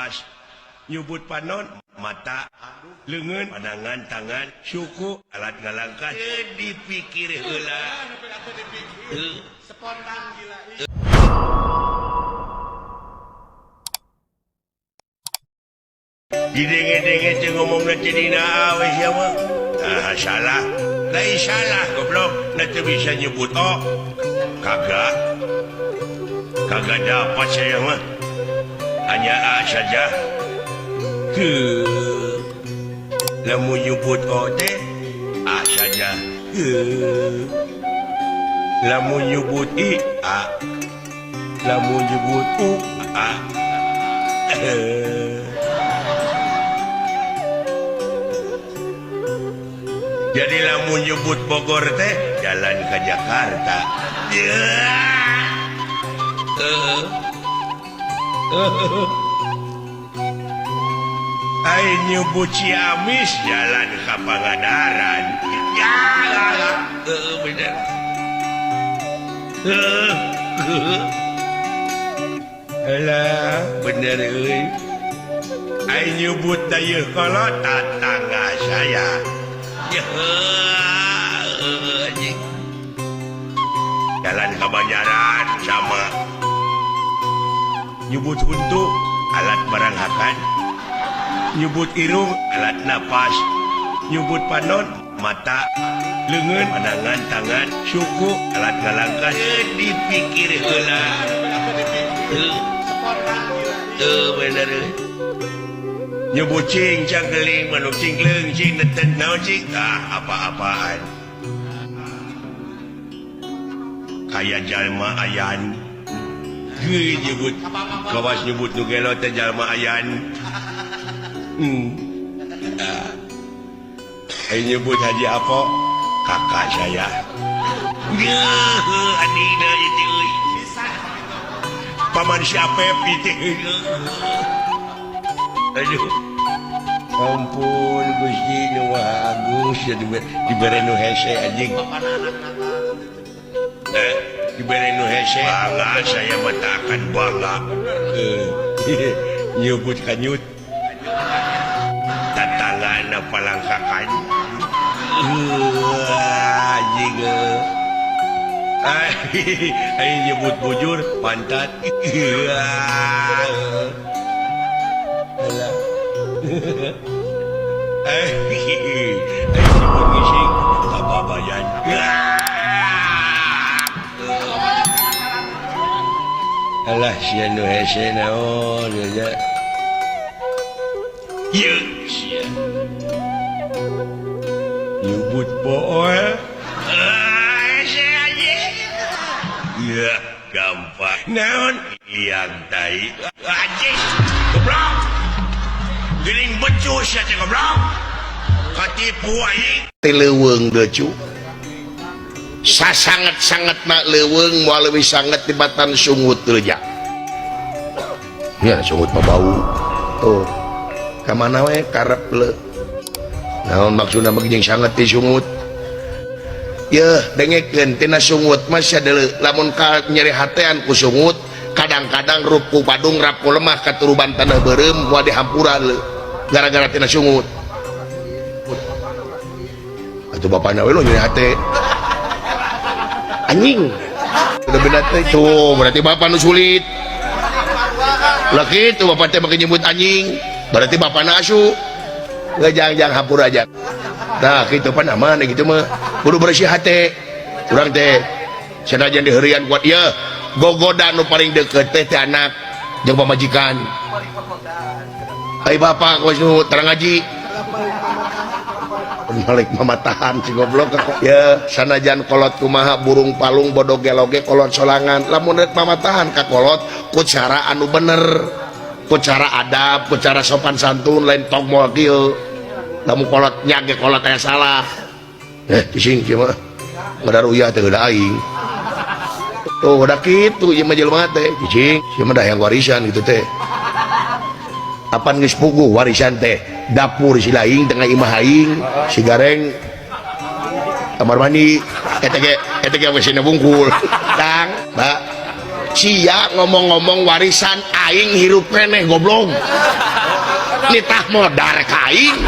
napas nyebut panon mata lengan pandangan tangan suku alat ngalangkan dipikir heula spontan gila. didenge-denge teh ngomongna teh dina we sia mah salah lain salah goblok na teu bisa nyebut kagak dapat saya mah hanya saja ke lamun nyebut teh saja lamun nyebut lamun nyebut jadi lamun nyebut Bogor teh jalan ke Jakarta ai nyebut Ciamis jalan ke Pangandaran bener alah bener euy ai nyebut dayeuh kolot tetangga saya jalan Kebanyaran sama nyebut huntu alat baranghakan nyebut irung alat napas nyebut panon mata lengan pandangan tangan suku alat ngalangkan dipikir heula Spontan gila. bener nyebut cing cangkeling manuk cingkleng cing neten naon cing apa-apaan kayak jalma ayan nyebut kawas nyebut nu gelo teh jalma ayan nyebut Haji Apo kakak saya adina itu paman siapa itu aduh ampun Gusti nu Agus dibere nu hese anjing dibere nu hese bangga saya mah akan bangga nyebut kanyut tatangana palangkakan anjing ai nyebut bujur pantat nyebut ngising kababayan alah sia nu hese naon ya yeuh sia nyebut poe ya gampang naon yang tai anjing goblok geuning becus ya goblok katipu aing teh leuweung decu sasanget-sangetna leuweung moal leuwih sanget tibatan sungut teuja ya sungut mah bau tuh ka mana we karep le naon maksudna mah jeung sanget ti sungut yeuh dengekeun tina sungut mah sia deuleu lamun ka nyeri hatean ku sungut kadang-kadang rupu padung rapu lemah katuruban tanah beureum moal dihampura le gara-gara tina sungut atuh bapana we lo nyeri hate anjing udah benar itu berarti bapak nu sulit laki itu bapak teh pakai nyebut anjing berarti bapak nasu ngejang-jang hapur aja nah gitu pan aman gitu mah kudu bersih hati kurang teh senajan di harian kuat ya gogoda nu paling deket teh anak jeung pamajikan ai bapak kos nu terang ngaji balik mamatahan si goblok ya sanajan kolot kumaha burung palung bodoh geloge kolot solangan lamun rek mamatahan ka kolot ku cara anu bener ku cara adab ku cara sopan santun lain tong moal kieu lamun kolot nyage kolot aya salah cicing kieu mah ngadaruya teh da aing tuh udah kitu ieu mah jelema teh cicing ieu mah dah yang warisan gitu teh apan geus puguh warisan teh dapur si laing tengah imah aing si gareng kamar mandi eta ge WC na bungkul tang mbak sia ngomong-ngomong warisan aing hirup keneh goblok nitah modal rek aing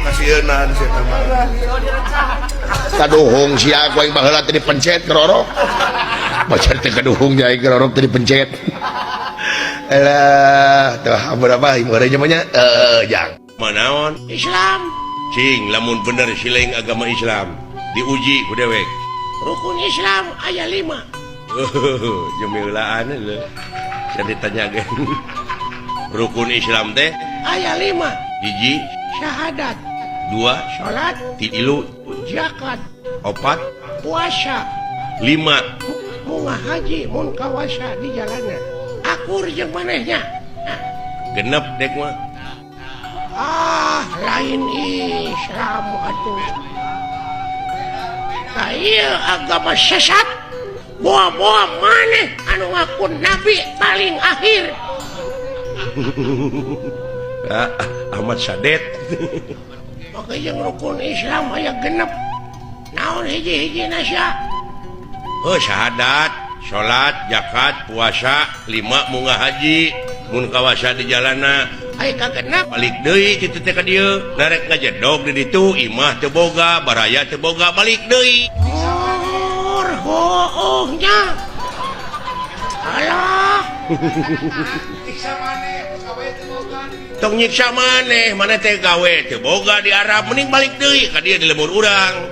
Kasienan sih teman. kaduhung sia ku aing baheula teh dipencet kerorok pacar teh kaduhung aing kerorok teh dipencet elah tah berapa ieu meureun namanya jang manaon Islam cing lamun bener silaing agama Islam diuji ku dewek rukun Islam aya 5 jemilaan lho saya ditanyakan rukun Islam teh aya 5 hiji syahadat 2 salat 3 zakat 4 puasa 5 munggah haji mun kawasa di jalannya akur jeung manehnya genep dek mah lain Islam atuh ieu agama sesat boa-boa maneh anu ngaku nabi paling akhir Ahmad Sadet maka yang rukun Islam aya genep naon hiji-hiji nasya syahadat salat zakat puasa 5 munggah haji mun kawasa di jalana aya kagenep balik deui kitu teh ka dieu narek ngajedog di ditu imah teu boga baraya teu boga balik deui hoongnya alah tong nyiksa maneh mana teh gawe teu boga di Arab mending balik deui ka dieu di lemur urang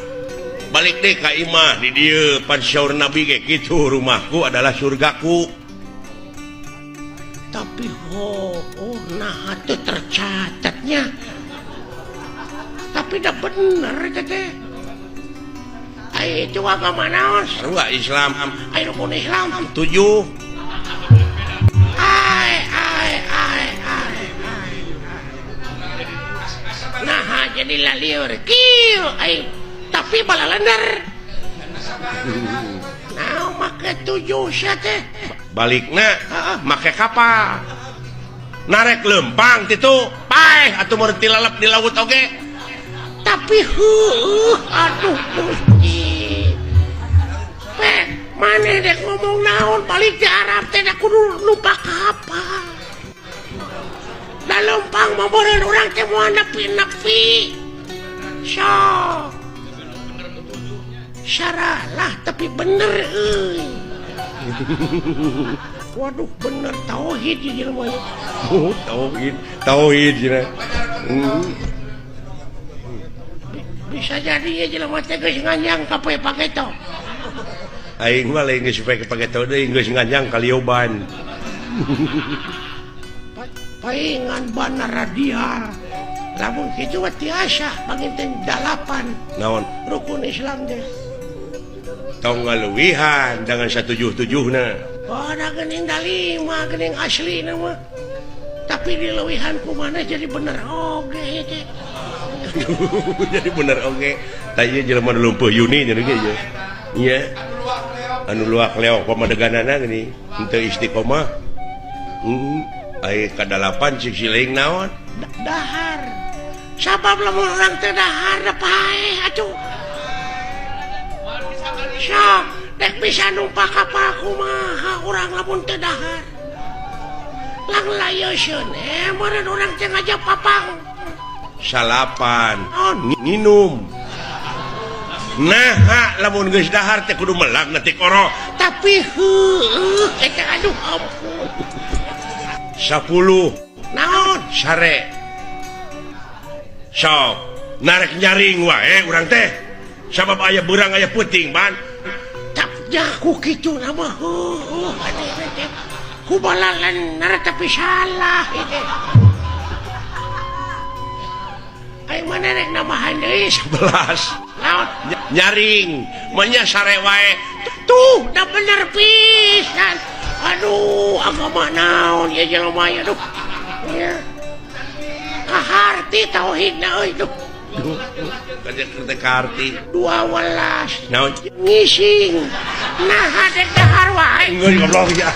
balik deui ka imah di dieu pan syaur nabi ge kitu rumahku adalah surgaku tapi nah itu tercatatnya tapi dah bener teh itu agama naon sarua Islam ayo rukun Islam 7 nah jadi laliur kieu tapi balalender nah make 7 sia teh balikna make kapal narek lempang titu paeh atuh meureun tilalap di laut oge tapi aduh Gusti maneh dek ngomong naon balik ke Arab teh da kudu lupa kapal da lempang mah beureun urang teh moal nepi-nepi syaralah tapi bener euy waduh bener tauhid ieu mah tauhid cenah bisa jadi ya jelema teh geus nganjang ka poe pageto aing mah lain geus poe pageto deui geus nganjang ka lioban paingan bana radial lamun kitu mah tiasa panginten 8 naon rukun Islam teh tong ngaluwihan dengan 177 na ada geuning da 5 geuning asli na mah tapi di leuwihan ku mana jadi bener oge teh jadi bener oge tah ieu jelema nu lumpuh Yuni nya ge ieu nya anu luak leok pamadeganana geuning henteu istiqomah aya ka-8 cik sileing naon dahar sabab lamun urang teu dahar da paeh atuh sok dek bisa numpak kapal kumaha urang lamun teu dahar lang layeusieun meureun urang teh ngajak papang salapan nginum nah lamun geus dahar teh kudu melag nanti koro tapi eta aduh ampun 10 naon sare sok narek nyaring wae urang teh sabab aya beurang aya peuting ban tapnya ku kitu na mah ku balalan nara tapi salah itu ay mana rek namahan deui 11 naon nyaring manya sare wae tuh da bener pisan aduh agama naon ya jelema ya duh ya kaharti tauhidna euy duh kajak teh karti 12 naon ngising nah hadek dahar wae geus goblok ya